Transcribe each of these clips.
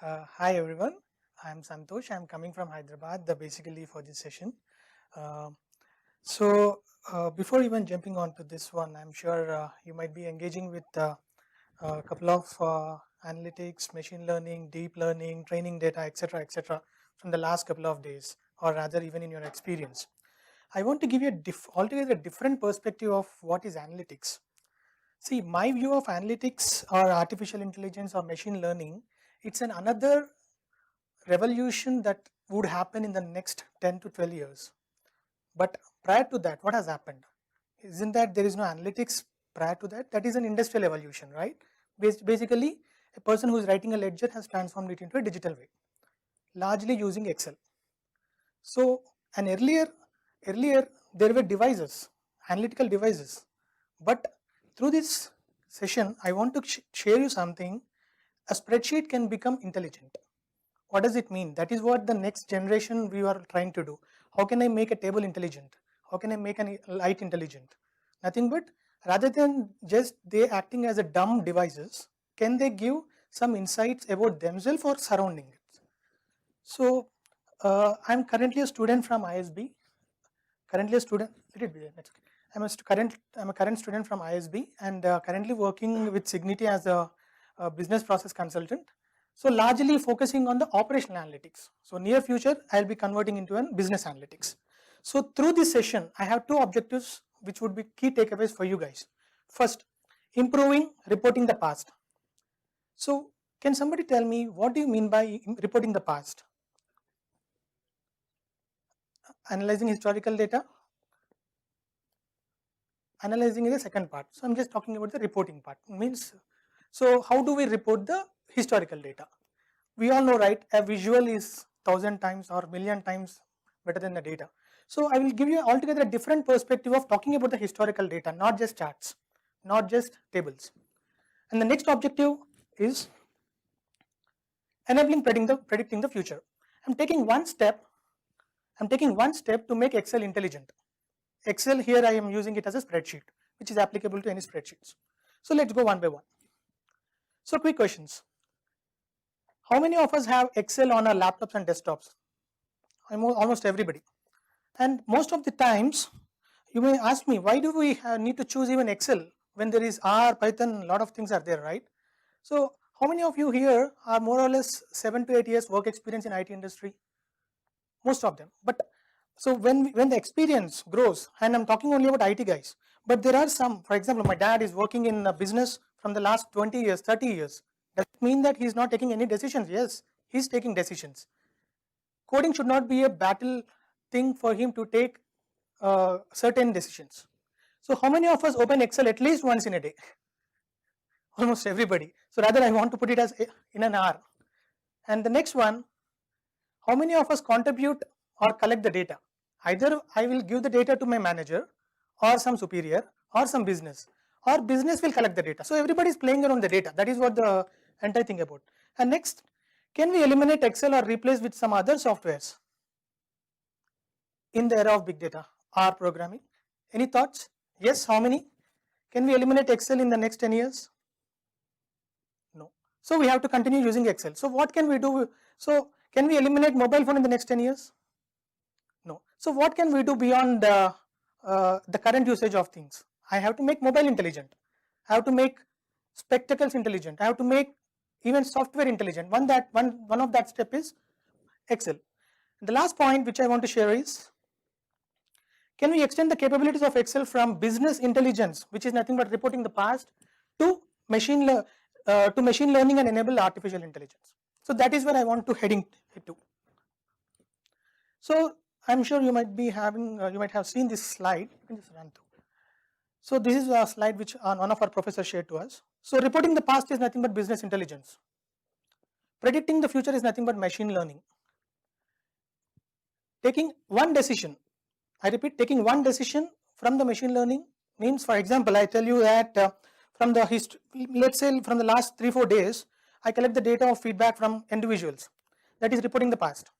Hi everyone, I'm Santosh. I'm coming from Hyderabad, basically for this session. Uh, Before even jumping on to this one, I'm sure you might be engaging with a couple of analytics, machine learning, deep learning, training data, etc., from the last couple of days, or rather even in your experience. I want to give you a altogether different perspective of what is analytics. See, my view of analytics or artificial intelligence or machine learning, it's another revolution that would happen in the next 10 to 12 years. But prior to that, what has happened? Isn't that there is no analytics prior to that? That is an industrial evolution, right? Basically, a person who is writing a ledger has transformed it into a digital way, largely using Excel. So, and earlier there were devices, analytical devices. But through this session, I want to share you something. A spreadsheet can become intelligent. What does it mean? That is what the next generation we are trying to do. How can I make a table intelligent? How can I make a light intelligent? Nothing but rather than just they acting as a dumb devices, can they give some insights about themselves or surrounding it? So I'm currently a student from ISB. Currently a student. Let it be there. That's okay. I'm a current student from ISB and currently working with Signity as a business process consultant. So largely focusing on the operational analytics. So near future, I'll be converting into a business analytics. So through this session, I have two objectives which would be key takeaways for you guys. First, improving reporting the past. So can somebody tell me what do you mean by reporting the past? Analyzing historical data. Analyzing is the second part. So I'm just talking about the reporting part. Means, so how do we report the historical data? We all know, right? A visual is 1,000 times or million times better than the data. So I will give you altogether a different perspective of talking about the historical data, not just charts, not just tables. And the next objective is enabling predicting the future. I'm taking one step to make Excel intelligent. Excel here I am using it as a spreadsheet, which is applicable to any spreadsheets. So let's go one by one. So quick questions. How many of us have Excel on our laptops and desktops? Almost everybody. And most of the times, you may ask me, why do we need to choose even Excel when there is R, Python, a lot of things are there, right? So how many of you here are more or less 7 to 8 years work experience in IT industry? Most of them. But so when the experience grows, and I'm talking only about IT guys, but there are some, for example, my dad is working in a business from the last 20 years, 30 years. Does it mean that he's not taking any decisions? Yes, he's taking decisions. Coding should not be a battle thing for him to take certain decisions. So how many of us open Excel at least once in a day? Almost everybody. So rather I want to put it as in an hour. And the next one, how many of us contribute or collect the data? Either I will give the data to my manager or some superior or some business, or business will collect the data. So everybody is playing around the data. That is what the entire thing about. And next, can we eliminate Excel or replace with some other softwares in the era of big data or programming? Any thoughts? Yes, how many? Can we eliminate Excel in the next 10 years? No. So we have to continue using Excel. So what can we do? So can we eliminate mobile phone in the next 10 years? No. So what can we do beyond the current usage of things? I have to make mobile intelligent. I have to make spectacles intelligent. I have to make even software intelligent. One of that step is Excel. The last point which I want to share is, can we extend the capabilities of Excel from business intelligence, which is nothing but reporting the past, to machine learning and enable artificial intelligence? So that is where I want to heading to. So I'm sure you might be having, you might have seen this slide. You can just run through. So this is a slide which one of our professors shared to us. So reporting the past is nothing but business intelligence. Predicting the future is nothing but machine learning. Taking one decision, I repeat, taking one decision from the machine learning means, for example, I tell you that from the let's say from the last 3-4 days, I collect the data of feedback from individuals. That is reporting the past.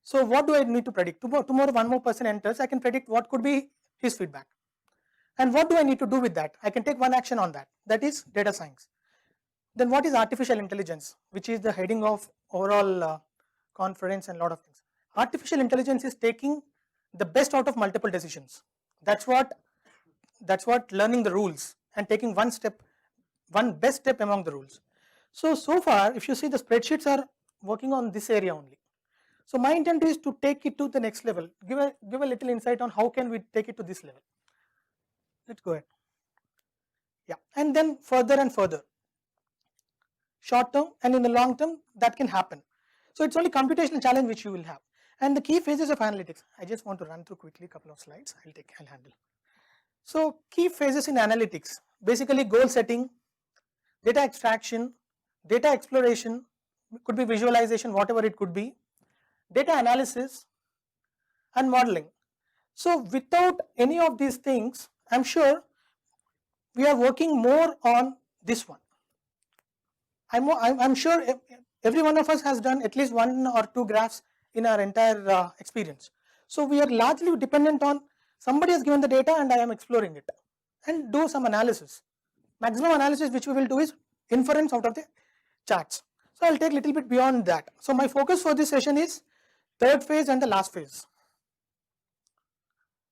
So what do I need to predict? Tomorrow one more person enters, I can predict what could be his feedback. And what do I need to do with that? I can take one action on that. That is data science. Then what is artificial intelligence, which is the heading of overall conference and a lot of things. Artificial intelligence is taking the best out of multiple decisions. That's what learning the rules and taking one best step among the rules. So far, if you see, the spreadsheets are working on this area only. So my intent is to take it to the next level, give a little insight on how can we take it to this level. Let's go ahead. Yeah, and then further and further. Short term and in the long term, that can happen. So it's only computational challenge which you will have. And the key phases of analytics, I just want to run through quickly a couple of slides. I'll handle. So key phases in analytics, basically goal setting, data extraction, data exploration, could be visualization, whatever it could be, data analysis, and modeling. So without any of these things, I'm sure we are working more on this one. I'm sure every one of us has done at least 1 or 2 graphs in our entire experience. So we are largely dependent on somebody has given the data and I am exploring it and do some analysis. Maximum analysis which we will do is inference out of the charts. So I'll take a little bit beyond that. So my focus for this session is third phase and the last phase.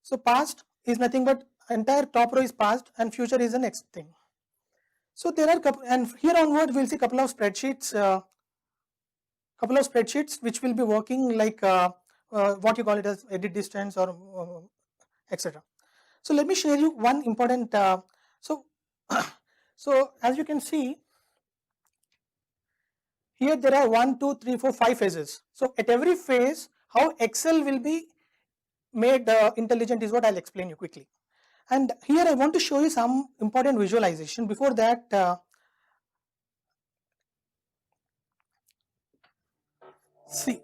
So past is nothing but entire top row is past and future is the next thing. So there are and here onward we'll see couple of spreadsheets which will be working like what you call it as edit distance or etc. So let me share you one important so as you can see here there are 1, 2, 3, 4, 5 phases. So at every phase how Excel will be made intelligent is what I'll explain you quickly. And here I want to show you some important visualization. Before that, see,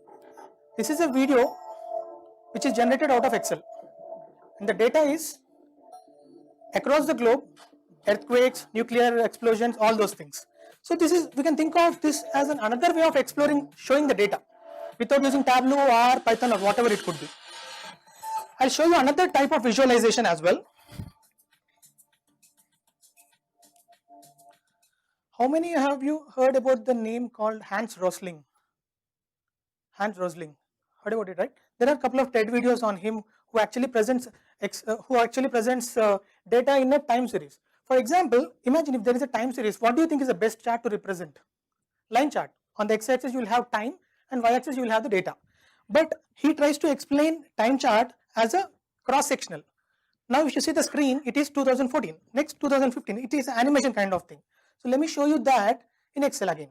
this is a video which is generated out of Excel, and the data is across the globe, earthquakes, nuclear explosions, all those things. So this is, we can think of this as another way of exploring, showing the data without using Tableau or Python or whatever it could be. I'll show you another type of visualization as well. How many have you heard about the name called Hans Rosling? Hans Rosling, heard about it, right? There are a couple of TED videos on him who actually presents data in a time series. For example, imagine if there is a time series, what do you think is the best chart to represent? Line chart. On the x-axis you will have time and y-axis you will have the data. But he tries to explain time chart as a cross-sectional. Now if you see the screen, it is 2014, next 2015, it is an animation kind of thing. So let me show you that in Excel again.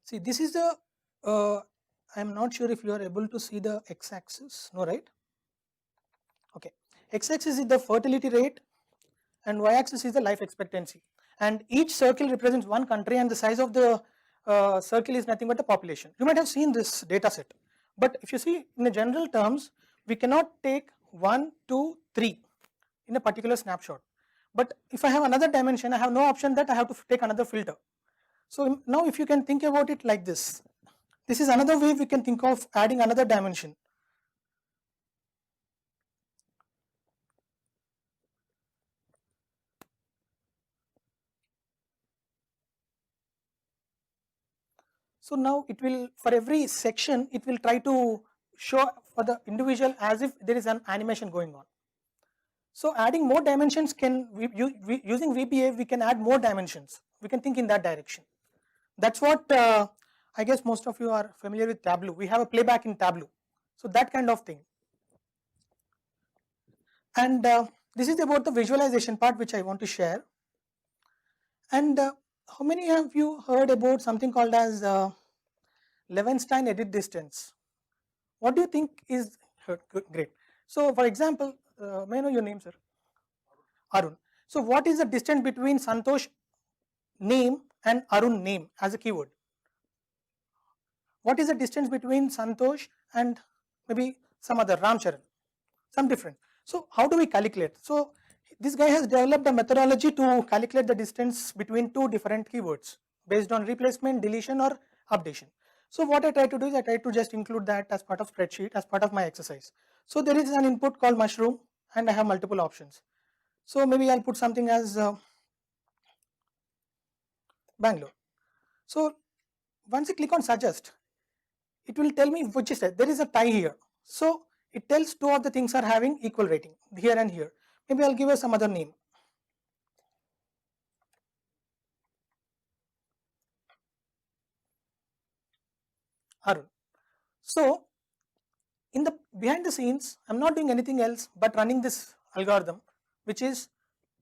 See, this is the, I'm not sure if you are able to see the x-axis, no, right? Okay, x-axis is the fertility rate and y-axis is the life expectancy, and each circle represents one country and the size of the circle is nothing but the population. You might have seen this data set, but if you see in the general terms, we cannot take 1, 2, 3 in a particular snapshot. But if I have another dimension, I have no option that I have to take another filter. So now if you can think about it like this is another way we can think of adding another dimension. So now it will, for every section, it will try to show for the individual as if there is an animation going on. So adding more dimensions using VBA, we can add more dimensions. We can think in that direction. That's what I guess most of you are familiar with Tableau. We have a playback in Tableau. So that kind of thing. And this is about the visualization part which I want to share. And how many of you heard about something called as Levenshtein edit distance? What do you think is great? So for example, may I know your name, sir? Arun. So what is the distance between Santosh name and Arun name as a keyword? What is the distance between Santosh and maybe some other Ram Charan? some difference. So how do we calculate? So this guy has developed a methodology to calculate the distance between two different keywords based on replacement, deletion or updation. So what I try to do is I try to just include that as part of spreadsheet, as part of my exercise. So there is an input called mushroom and I have multiple options. So maybe I'll put something as Bangalore. So once I click on suggest, it will tell me which is it. There is a tie here. So it tells two of the things are having equal rating here and here. Maybe I'll give her some other name. Arun. So in the behind the scenes, I'm not doing anything else but running this algorithm, which is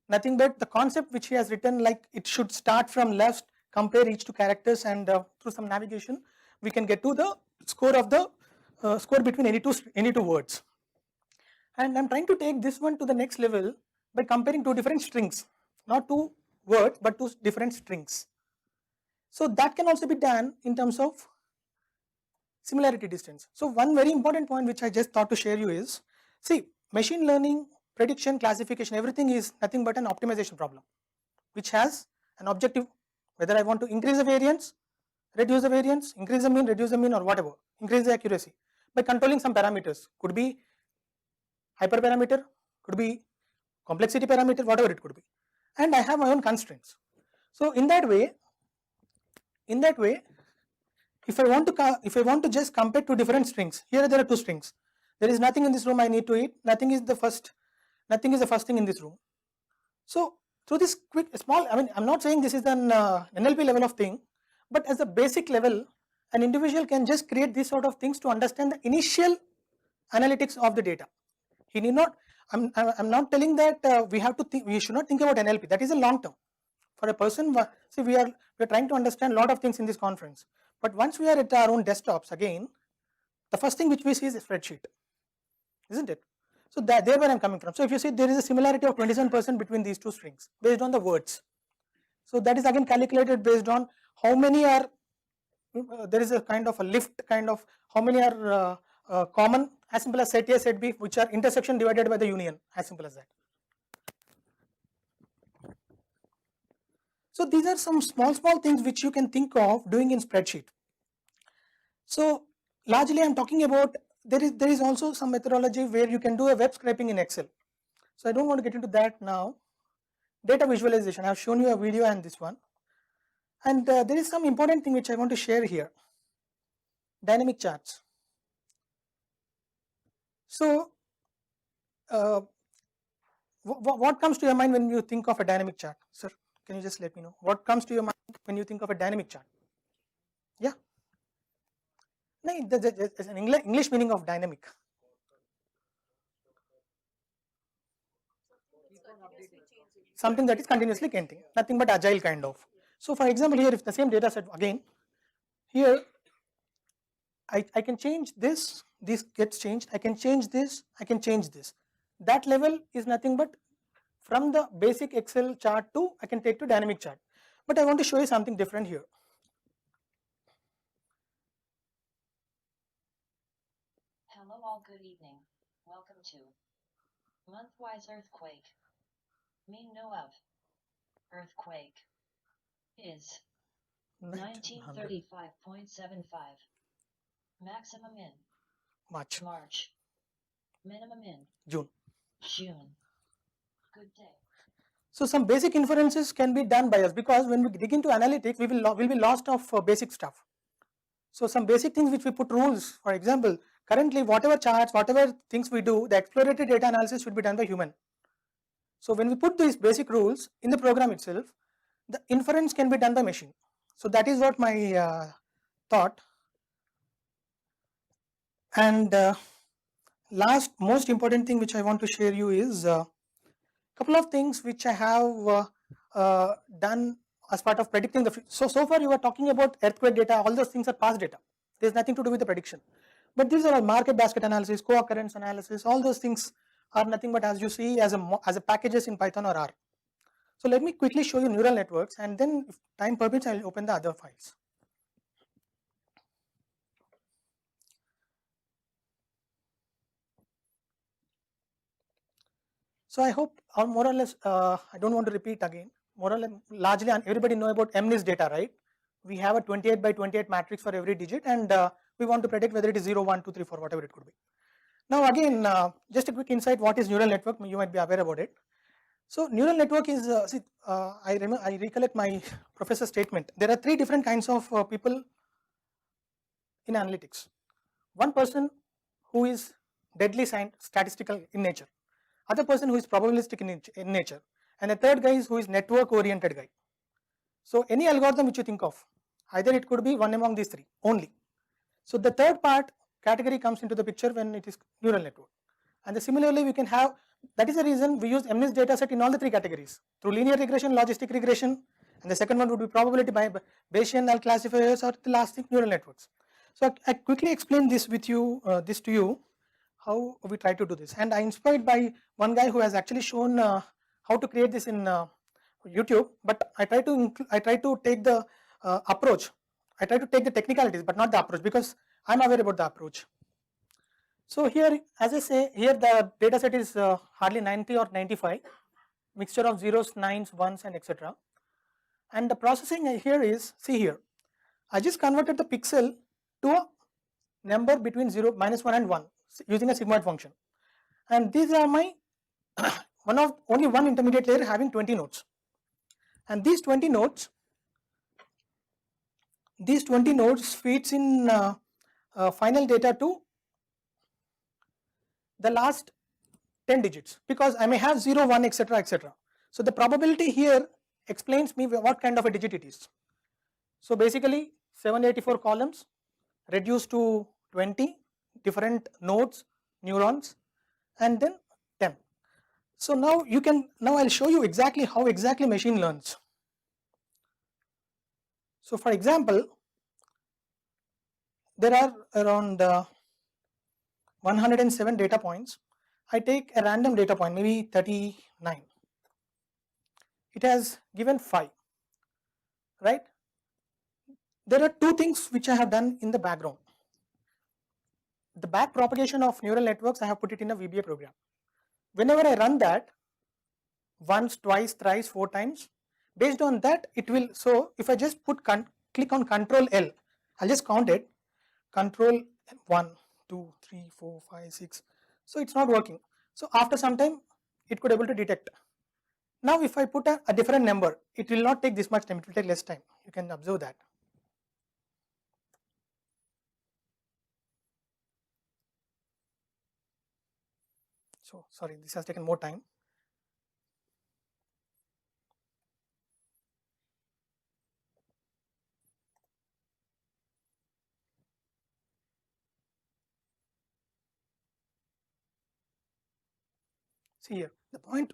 nothing but the concept which he has written, like it should start from left, compare each two characters, and through some navigation, we can get to the score of the score between any two words. And I'm trying to take this one to the next level by comparing two different strings, not two words, but two different strings. So that can also be done in terms of similarity distance. So one very important point which I just thought to share you is, see, machine learning, prediction, classification, everything is nothing but an optimization problem, which has an objective, whether I want to increase the variance, reduce the variance, increase the mean, reduce the mean, or whatever, increase the accuracy by controlling some parameters. Could be hyperparameter, could be complexity parameter, whatever it could be. And I have my own constraints. So in that way, if I want to just compare two different strings, here there are two strings. There is nothing in this room I need to eat. Nothing is the first thing in this room. So through this quick small, I mean, I'm not saying this is an NLP level of thing, but as a basic level, an individual can just create these sort of things to understand the initial analytics of the data. He need not. I'm not telling that we should not think about NLP. That is a long term. For a person, see, we are trying to understand a lot of things in this conference. But once we are at our own desktops again, the first thing which we see is a spreadsheet, isn't it? So there where I'm coming from. So if you see, there is a similarity of 27% between these two strings based on the words. So that is again calculated based on how many are, there is a kind of a lift kind of how many are common, as simple as set A, set B, which are intersection divided by the union, as simple as that. So these are some small things which you can think of doing in spreadsheet. So largely I'm talking about, there is also some methodology where you can do a web scraping in Excel. So I don't want to get into that now. Data visualization, I have shown you a video and this one. And there is some important thing which I want to share here. Dynamic charts. So what comes to your mind when you think of a dynamic chart? Sir, can you just let me know? What comes to your mind when you think of a dynamic chart? Yeah. No, there's an English meaning of dynamic. Something that is continuously changing, nothing but agile kind of. So for example, here if the same data set again, here I can change this gets changed, I can change this, I can change this. That level is nothing but from the basic Excel chart to I can take to dynamic chart. But I want to show you something different here. Hello all, good evening. Welcome to Monthwise Earthquake. Mean no of earthquake is 1935.75. Maximum in March. Minimum in June. Good day. So some basic inferences can be done by us, because when we dig into analytics, we will be lost of basic stuff. So some basic things which we put rules, for example, currently whatever charts, whatever things we do, the exploratory data analysis should be done by human. So when we put these basic rules in the program itself, the inference can be done by machine. So that is what my thought. And last most important thing which I want to share you is couple of things which I have done as part of predicting the future. So far you are talking about earthquake data, all those things are past data. There's nothing to do with the prediction. But these are all market basket analysis, co-occurrence analysis, all those things are nothing but as you see as a packages in Python or R. So let me quickly show you neural networks, and then if time permits I'll open the other files. So I hope, or more or less, I don't want to repeat again. More or less, largely, everybody know about MNIST data, right? We have a 28 by 28 matrix for every digit, and we want to predict whether it is 0, 1, 2, 3, 4, whatever it could be. Now again, just a quick insight, what is neural network? You might be aware about it. So neural network is, I recollect my professor's statement. There are three different kinds of people in analytics. One person who is deadly statistical in nature, other person who is probabilistic in nature, and a third guy is who is network oriented guy. So any algorithm which you think of, either it could be one among these three only. So the third part category comes into the picture when it is neural network. And similarly we can have, that is the reason we use MNIST data set in all the three categories, through linear regression, logistic regression, and the second one would be probability by Bayesian null classifiers, or the last thing neural networks. So I quickly explain this with you, to you, how we try to do this. And I inspired by one guy who has actually shown how to create this in YouTube, but I try to take the approach. I try to take the technicalities, but not the approach, because I'm aware about the approach. So here, as I say, here the data set is hardly 90 or 95, mixture of zeros, nines, ones, and etc. And the processing here is, see here, I just converted the pixel to a number between 0, -1 and 1 using a sigmoid function. And these are my only one intermediate layer having 20 nodes. And these 20 nodes feeds in final data to the last 10 digits, because I may have 0, 1, etc, etc. So the probability here explains me what kind of a digit it is. So basically 784 columns reduced to 20 different nodes, neurons, and then 10. So now I'll show you exactly how exactly machine learns. So for example, there are around 107 data points. I take a random data point, maybe 39. It has given 5, right? There are two things which I have done in the background. The back propagation of neural networks, I have put it in a VBA program. Whenever I run that, once, twice, thrice, 4 times, based on that it will, so if I just click on Control L, I'll just count it, Control 1, 2, 3, 4, 5, 6, so it's not working. So after some time it could able to detect. Now if I put a different number, it will not take this much time, it will take less time. You can observe that. So sorry, this has taken more time. See here, the point,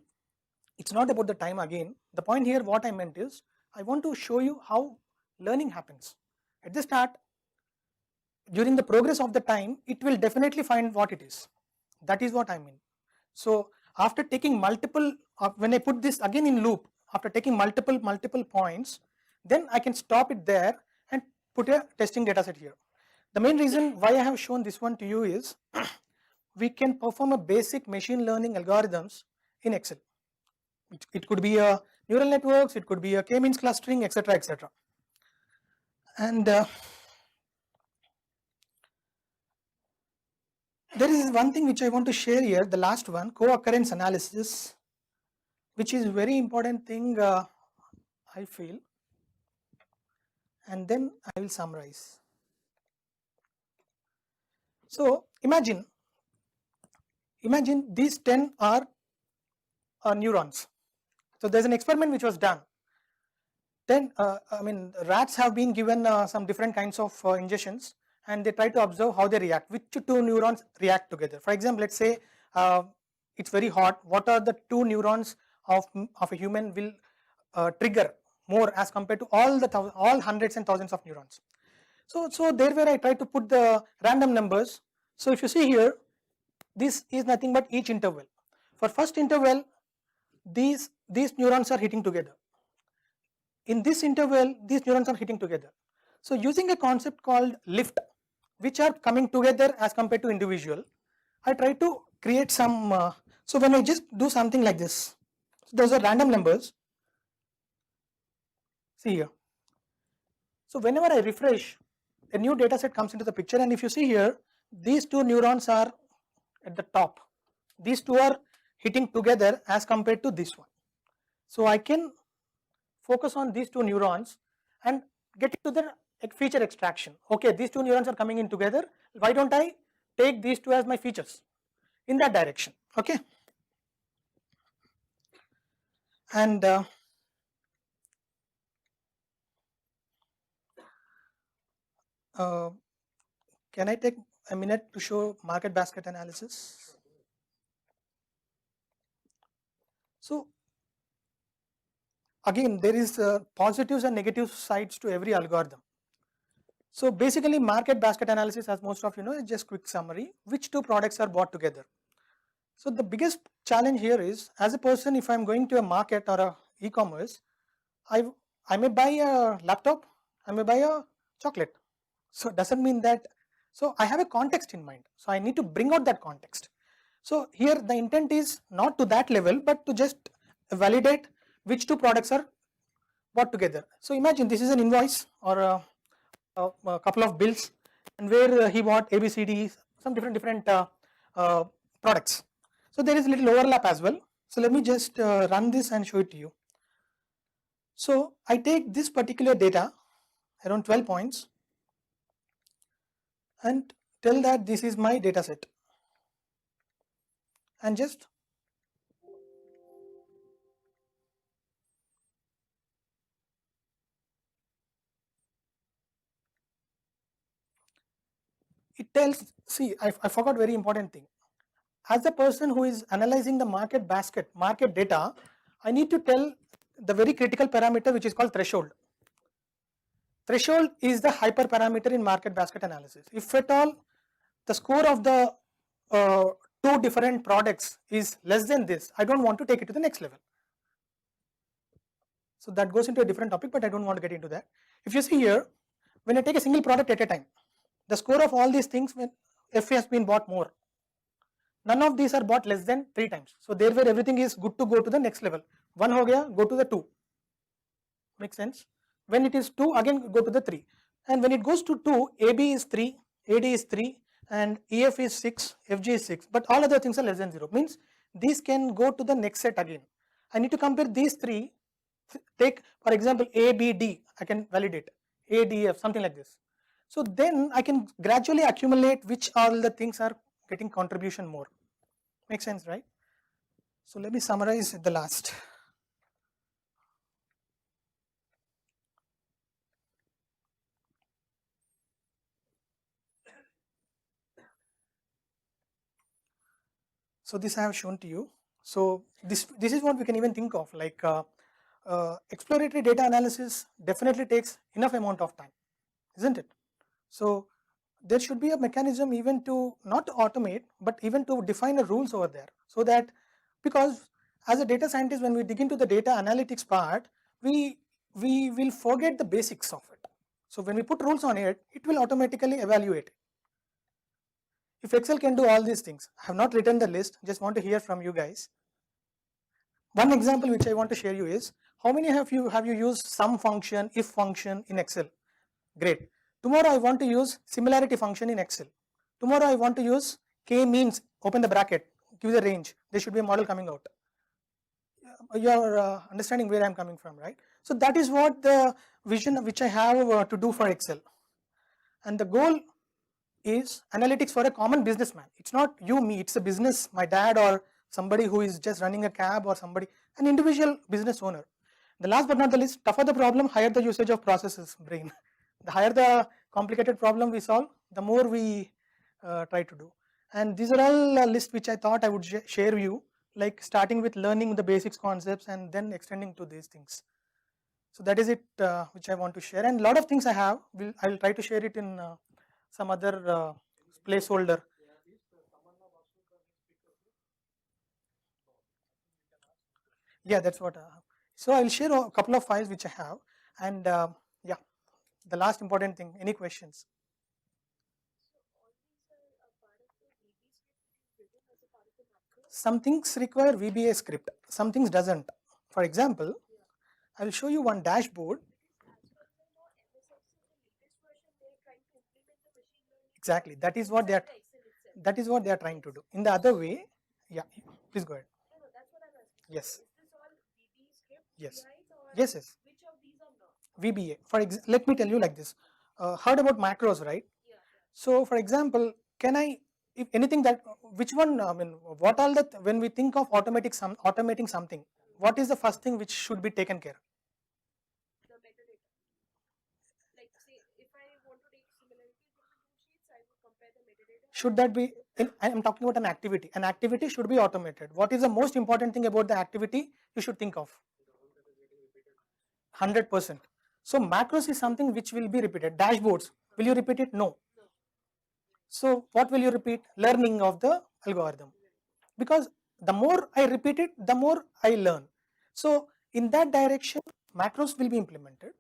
it's not about the time again. The point here, what I meant is, I want to show you how learning happens. At the start, during the progress of the time, it will definitely find what it is. That is what I mean. So after taking multiple, when I put this again in loop, after taking multiple points, then I can stop it there and put a testing data set here. The main reason why I have shown this one to you is, we can perform a basic machine learning algorithms in Excel. It could be a neural networks, it could be a k-means clustering, etc, etc. And there is one thing which I want to share here, the last one, co-occurrence analysis, which is very important thing, I feel, and then I will summarize. So imagine these 10 are neurons. So there's an experiment which was done. Then rats have been given some different kinds of injections, and they try to observe how they react, which two neurons react together. For example, let's say it's very hot. What are the two neurons of a human will trigger more as compared to all hundreds and thousands of neurons? So there where I try to put the random numbers. So if you see here, this is nothing but each interval. For first interval, these neurons are hitting together. In this interval, these neurons are hitting together. So using a concept called lift, which are coming together as compared to individual, I try to create some So when I just do something like this, so those are random numbers. See here. So whenever I refresh, a new data set comes into the picture, and if you see here, these two neurons are at the top. These two are hitting together as compared to this one. So I can focus on these two neurons and get to the feature extraction. Okay, these two neurons are coming in together. Why don't I take these two as my features in that direction? Okay. And can I take a minute to show market basket analysis? So again, there is positives and negative sides to every algorithm. So basically, market basket analysis, as most of you know, is just quick summary, which two products are bought together. So the biggest challenge here is, as a person, if I'm going to a market or a e-commerce, I may buy a laptop, I may buy a chocolate. So it doesn't mean that, so I have a context in mind. So I need to bring out that context. So here the intent is not to that level, but to just validate which two products are bought together. So imagine this is an invoice or a couple of bills, and where he bought ABCD, some different products. So there is a little overlap as well. So let me just run this and show it to you. So I take this particular data, around 12 points, and tell that this is my data set, and just it tells, see, I forgot very important thing. As a person who is analyzing the market basket, market data, I need to tell the very critical parameter which is called threshold. Threshold is the hyperparameter in market basket analysis. If at all the score of the two different products is less than this, I don't want to take it to the next level. So that goes into a different topic, but I don't want to get into that. If you see here, when I take a single product at a time, the score of all these things, when F has been bought more, none of these are bought less than 3 times. So there where everything is good to go to the next level. 1 ho gaya, go to the 2. Makes sense? When it is 2, again go to the 3. And when it goes to 2, AB is 3, AD is 3, and EF is 6, FG is 6. But all other things are less than 0. Means these can go to the next set again. I need to compare these 3. Take for example ABD, I can validate ADF, something like this. So then I can gradually accumulate which all the things are getting contribution more. Makes sense, right? So let me summarize at the last. So this I have shown to you. So this is what we can even think of, like exploratory data analysis definitely takes enough amount of time, isn't it? So there should be a mechanism even to not automate, but even to define the rules over there, so that, because as a data scientist, when we dig into the data analytics part, we will forget the basics of it. So when we put rules on it, it will automatically evaluate. If Excel can do all these things, I have not written the list, just want to hear from you guys. One example which I want to share you is, how many have you used sum function, if function in Excel? Great. Tomorrow I want to use similarity function in Excel. Tomorrow I want to use k-means, open the bracket, give the range. There should be a model coming out. You are understanding where I am coming from, right? So that is what the vision which I have to do for Excel. And the goal is analytics for a common businessman. It's not you, me, it's a business, my dad or somebody who is just running a cab, or somebody, an individual business owner. The last but not the least, tougher the problem, higher the usage of processes brain. The higher the complicated problem we solve, the more we try to do. And these are all a list which I thought I would share with you, like starting with learning the basics concepts and then extending to these things. So that is it which I want to share, and a lot of things I have, I'll try to share it in some other placeholder. Yeah, that's what. So I'll share a couple of files which I have, and yeah, the last important thing. Any questions? some things require VBA script, some things doesn't. For example, I will show you one dashboard. Exactly, that is what they are trying to do. In the other way, yeah, please go ahead. Yes. Yes. Yes, yes. VBA. Let me tell you like this. Heard about macros, right? So, for example, can I, if anything that, which one, I mean, what all that, when we think of automating something, what is the first thing which should be taken care? The metadata. Like say, if I want to take similarities between two sheets, I would compare the metadata. Should that be, I am talking about an activity. An activity should be automated. What is the most important thing about the activity you should think of? 100%. So macros is something which will be repeated. Dashboards, will you repeat it? No. So what will you repeat? Learning of the algorithm. Because the more I repeat it, the more I learn. So in that direction, macros will be implemented.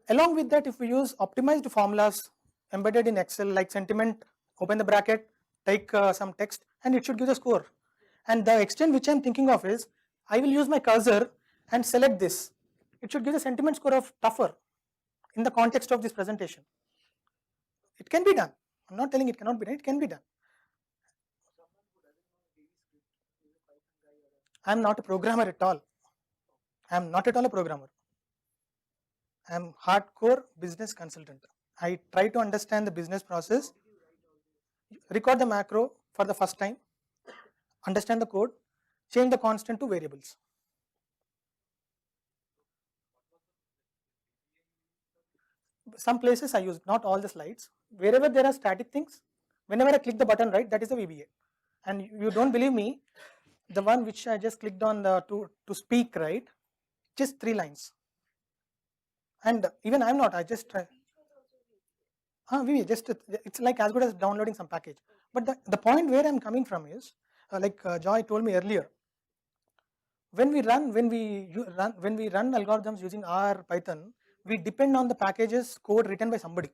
Along with that, if we use optimized formulas embedded in Excel like sentiment, open the bracket, take some text, and it should give the score. And the extent which I am thinking of is, I will use my cursor and select this. It should give the sentiment score of tougher in the context of this presentation. It can be done. I'm not telling it cannot be done, it can be done. I'm not a programmer at all. I'm not at all a programmer. I'm hardcore business consultant. I try to understand the business process, record the macro for the first time, understand the code, change the constant to variables. Some places I use, not all the slides. Wherever there are static things, whenever I click the button, right, that is the VBA. And you don't believe me, the one which I just clicked on the to speak, right, just 3 lines. And even I'm not, I just try. VBA, just it's like as good as downloading some package. But the point where I'm coming from is, like Joy told me earlier, when we run algorithms using R, Python, we depend on the packages code written by somebody,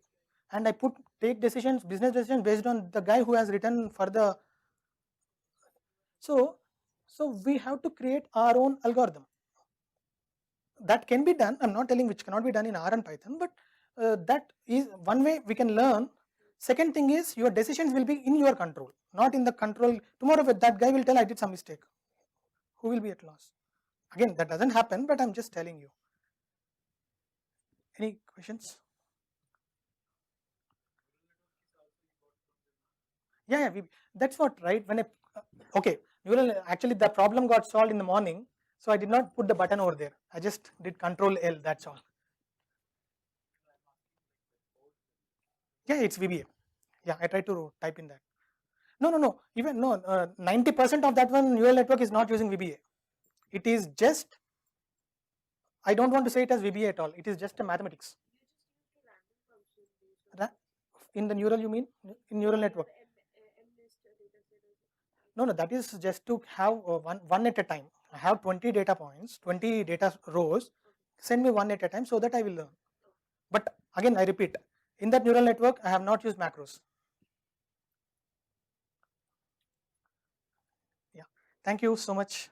and I take decisions, business decisions based on the guy who has written for the. So we have to create our own algorithm. That can be done. I'm not telling which cannot be done in R and Python, but that is one way we can learn. Second thing is, your decisions will be in your control, not in the control. Tomorrow that guy will tell I did some mistake. Who will be at loss? Again, that doesn't happen, but I'm just telling you. Any questions? Yeah, that's what, right? When okay, actually the problem got solved in the morning, so I did not put the button over there. I just did Control L. That's all. Yeah, it's VBA. Yeah, I tried to type in that. No. Even no, 90% of that one neural network is not using VBA. It is just, I don't want to say it as VBA at all. It is just a mathematics. In the neural, you mean? In neural network? No, that is just to have one at a time. I have 20 data points, 20 data rows. Send me one at a time so that I will learn. But again, I repeat, in that neural network, I have not used macros. Yeah, thank you so much.